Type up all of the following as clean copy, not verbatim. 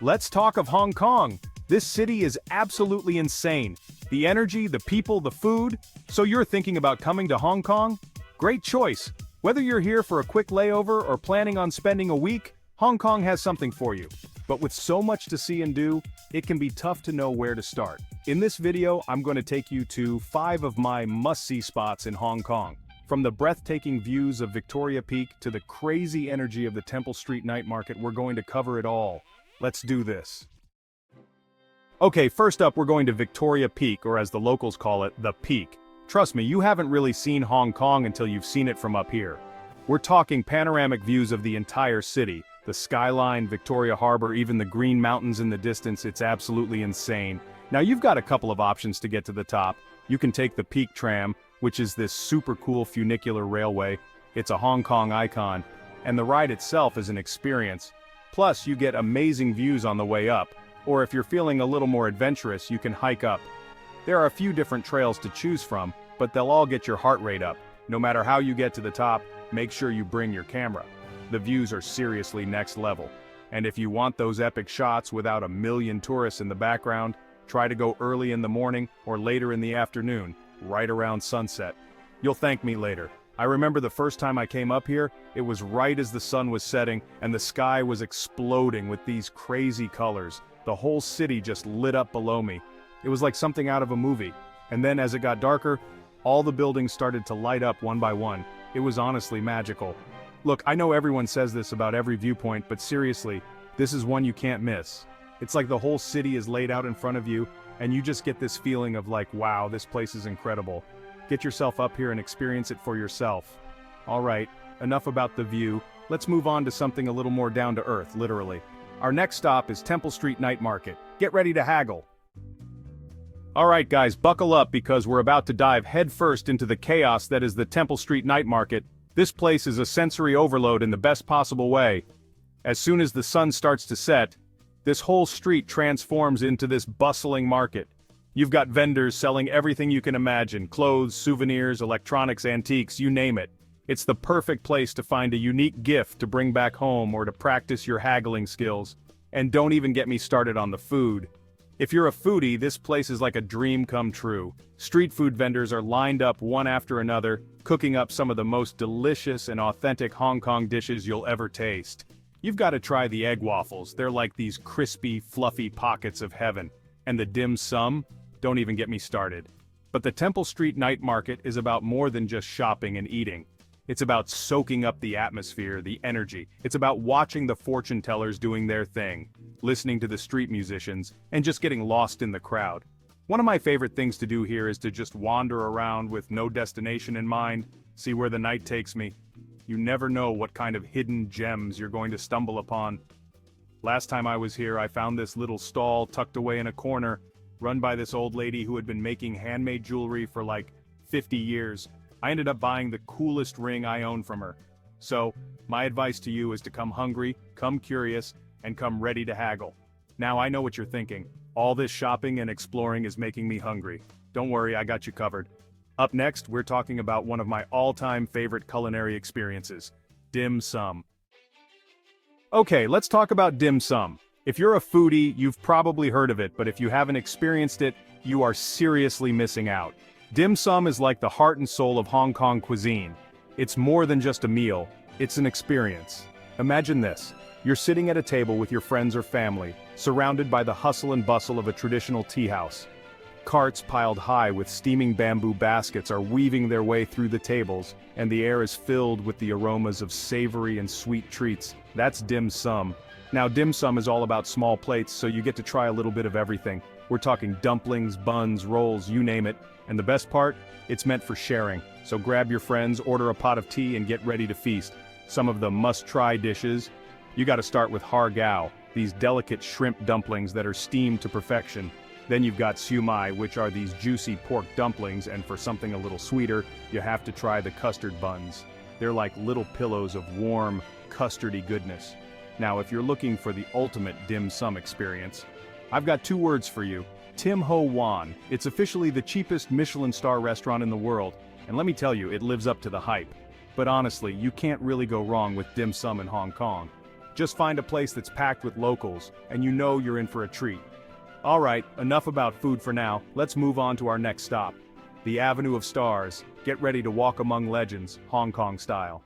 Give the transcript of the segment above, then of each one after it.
Let's talk of Hong Kong. This city is absolutely insane. The energy, the people, the food. So you're thinking about coming to Hong Kong? Great choice. Whether you're here for a quick layover or planning on spending a week, Hong Kong has something for you. But with so much to see and do, it can be tough to know where to start. In this video, I'm going to take you to 5 of my must-see spots in Hong Kong. From the breathtaking views of Victoria Peak to the crazy energy of the Temple Street Night Market, we're going to cover it all. Let's do this. Okay, first up we're going to Victoria Peak, or as the locals call it, the Peak. Trust me, you haven't really seen Hong Kong until you've seen it from up here. We're talking panoramic views of the entire city. The skyline, Victoria Harbor, even the Green Mountains in the distance, it's absolutely insane. Now you've got a couple of options to get to the top. You can take the Peak Tram, which is this super cool funicular railway. It's a Hong Kong icon, and the ride itself is an experience. Plus, you get amazing views on the way up, or if you're feeling a little more adventurous, you can hike up. There are a few different trails to choose from, but they'll all get your heart rate up. No matter how you get to the top, make sure you bring your camera. The views are seriously next level. And if you want those epic shots without a million tourists in the background, try to go early in the morning or later in the afternoon, right around sunset. You'll thank me later. I remember the first time I came up here, it was right as the sun was setting and the sky was exploding with these crazy colors. The whole city just lit up below me. It was like something out of a movie. And then as it got darker, all the buildings started to light up one by one. It was honestly magical. Look, I know everyone says this about every viewpoint, but seriously, this is one you can't miss. It's like the whole city is laid out in front of you, and you just get this feeling of like, wow, this place is incredible. Get yourself up here and experience it for yourself. Alright, enough about the view, let's move on to something a little more down to earth, literally. Our next stop is Temple Street Night Market. Get ready to haggle. Alright guys, buckle up because we're about to dive headfirst into the chaos that is the Temple Street Night Market. This place is a sensory overload in the best possible way. As soon as the sun starts to set, this whole street transforms into this bustling market. You've got vendors selling everything you can imagine, clothes, souvenirs, electronics, antiques, you name it. It's the perfect place to find a unique gift to bring back home or to practice your haggling skills. And don't even get me started on the food. If you're a foodie, this place is like a dream come true. Street food vendors are lined up one after another, cooking up some of the most delicious and authentic Hong Kong dishes you'll ever taste. You've got to try the egg waffles. They're like these crispy, fluffy pockets of heaven. And the dim sum? Don't even get me started. But the Temple Street Night Market is about more than just shopping and eating. It's about soaking up the atmosphere, the energy. It's about watching the fortune tellers doing their thing, listening to the street musicians, and just getting lost in the crowd. One of my favorite things to do here is to just wander around with no destination in mind, see where the night takes me. You never know what kind of hidden gems you're going to stumble upon. Last time I was here, I found this little stall tucked away in a corner, run by this old lady who had been making handmade jewelry for like 50 years. I ended up buying the coolest ring I own from her. So, my advice to you is to come hungry, come curious, and come ready to haggle. Now I know what you're thinking. All this shopping and exploring is making me hungry. Don't worry, I got you covered. Up next, we're talking about one of my all-time favorite culinary experiences, dim sum. Okay, let's talk about dim sum. If you're a foodie, you've probably heard of it, but if you haven't experienced it, you are seriously missing out. Dim sum is like the heart and soul of Hong Kong cuisine. It's more than just a meal, it's an experience. Imagine this. You're sitting at a table with your friends or family, surrounded by the hustle and bustle of a traditional tea house. Carts piled high with steaming bamboo baskets are weaving their way through the tables, and the air is filled with the aromas of savory and sweet treats. That's dim sum. Now dim sum is all about small plates, so you get to try a little bit of everything. We're talking dumplings, buns, rolls, you name it. And the best part? It's meant for sharing. So grab your friends, order a pot of tea, and get ready to feast. Some of the must-try dishes. You gotta start with har gow, these delicate shrimp dumplings that are steamed to perfection. Then you've got siu mai, which are these juicy pork dumplings, and for something a little sweeter, you have to try the custard buns. They're like little pillows of warm, custardy goodness. Now if you're looking for the ultimate dim sum experience, I've got 2 words for you. Tim Ho Wan. It's officially the cheapest Michelin star restaurant in the world, and let me tell you, it lives up to the hype. But honestly, you can't really go wrong with dim sum in Hong Kong. Just find a place that's packed with locals, and you know you're in for a treat. Alright, enough about food for now, let's move on to our next stop. The Avenue of Stars. Get ready to walk among legends, Hong Kong style.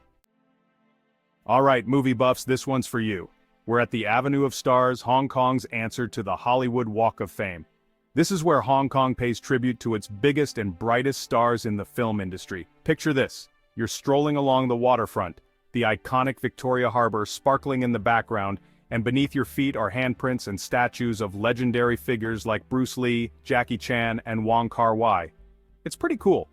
Alright, movie buffs, this one's for you. We're at the Avenue of Stars, Hong Kong's answer to the Hollywood Walk of Fame. This is where Hong Kong pays tribute to its biggest and brightest stars in the film industry. Picture this. You're strolling along the waterfront, the iconic Victoria Harbor sparkling in the background, and beneath your feet are handprints and statues of legendary figures like Bruce Lee, Jackie Chan, and Wong Kar-wai. It's pretty cool.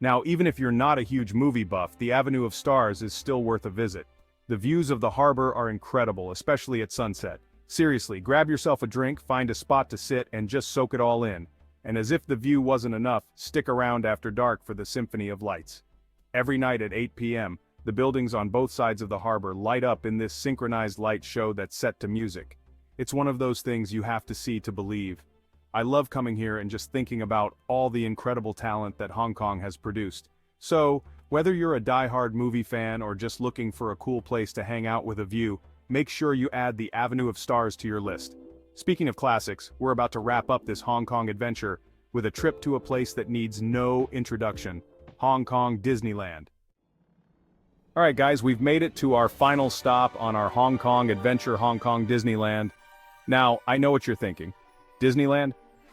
Now, even if you're not a huge movie buff, the Avenue of Stars is still worth a visit. The views of the harbor are incredible, especially at sunset. Seriously, grab yourself a drink, find a spot to sit, and just soak it all in. And as if the view wasn't enough, stick around after dark for the Symphony of Lights. Every night at 8 p.m., the buildings on both sides of the harbor light up in this synchronized light show that's set to music. It's one of those things you have to see to believe. I love coming here and just thinking about all the incredible talent that Hong Kong has produced. So, whether you're a die-hard movie fan or just looking for a cool place to hang out with a view, make sure you add the Avenue of Stars to your list. Speaking of classics, we're about to wrap up this Hong Kong adventure with a trip to a place that needs no introduction. Hong Kong Disneyland. Alright guys, we've made it to our final stop on our Hong Kong adventure, Hong Kong Disneyland. Now, I know what you're thinking. Disneyland?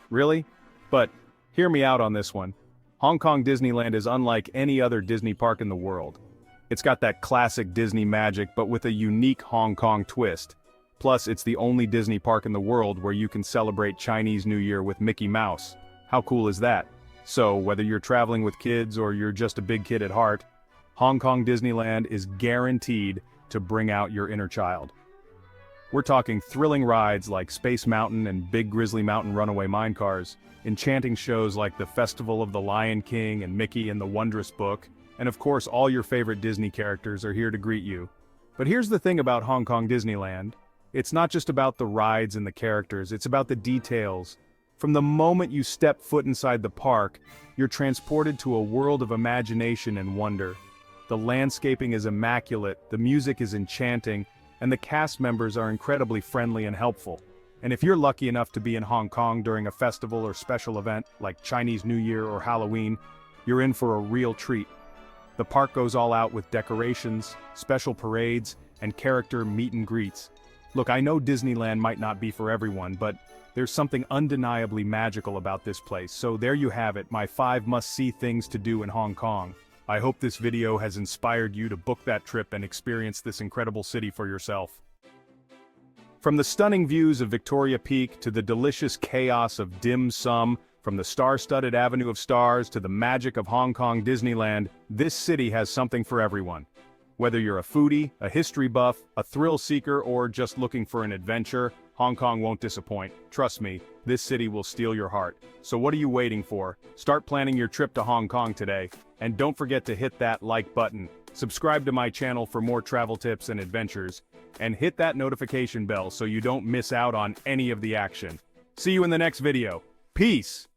Really? But, hear me out on this one. Hong Kong Disneyland is unlike any other Disney park in the world. It's got that classic Disney magic, but with a unique Hong Kong twist. Plus, it's the only Disney park in the world where you can celebrate Chinese New Year with Mickey Mouse. How cool is that? So, whether you're traveling with kids or you're just a big kid at heart, Hong Kong Disneyland is guaranteed to bring out your inner child. We're talking thrilling rides like Space Mountain and Big Grizzly Mountain Runaway Mine Cars, enchanting shows like the Festival of the Lion King and Mickey and the Wondrous Book, and of course all your favorite Disney characters are here to greet you. But here's the thing about Hong Kong Disneyland. It's not just about the rides and the characters, it's about the details. From the moment you step foot inside the park, you're transported to a world of imagination and wonder. The landscaping is immaculate, the music is enchanting, and the cast members are incredibly friendly and helpful. And if you're lucky enough to be in Hong Kong during a festival or special event like Chinese New Year or Halloween, you're in for a real treat. The park goes all out with decorations, special parades, and character meet and greets. Look, I know Disneyland might not be for everyone, but there's something undeniably magical about this place, so there you have it, my 5 must-see things to do in Hong Kong. I hope this video has inspired you to book that trip and experience this incredible city for yourself. From the stunning views of Victoria Peak to the delicious chaos of dim sum, from the star-studded Avenue of Stars to the magic of Hong Kong Disneyland, this city has something for everyone. Whether you're a foodie, a history buff, a thrill seeker, or just looking for an adventure, Hong Kong won't disappoint. Trust me, this city will steal your heart. So what are you waiting for? Start planning your trip to Hong Kong today. And don't forget to hit that like button, subscribe to my channel for more travel tips and adventures, and hit that notification bell so you don't miss out on any of the action. See you in the next video. Peace!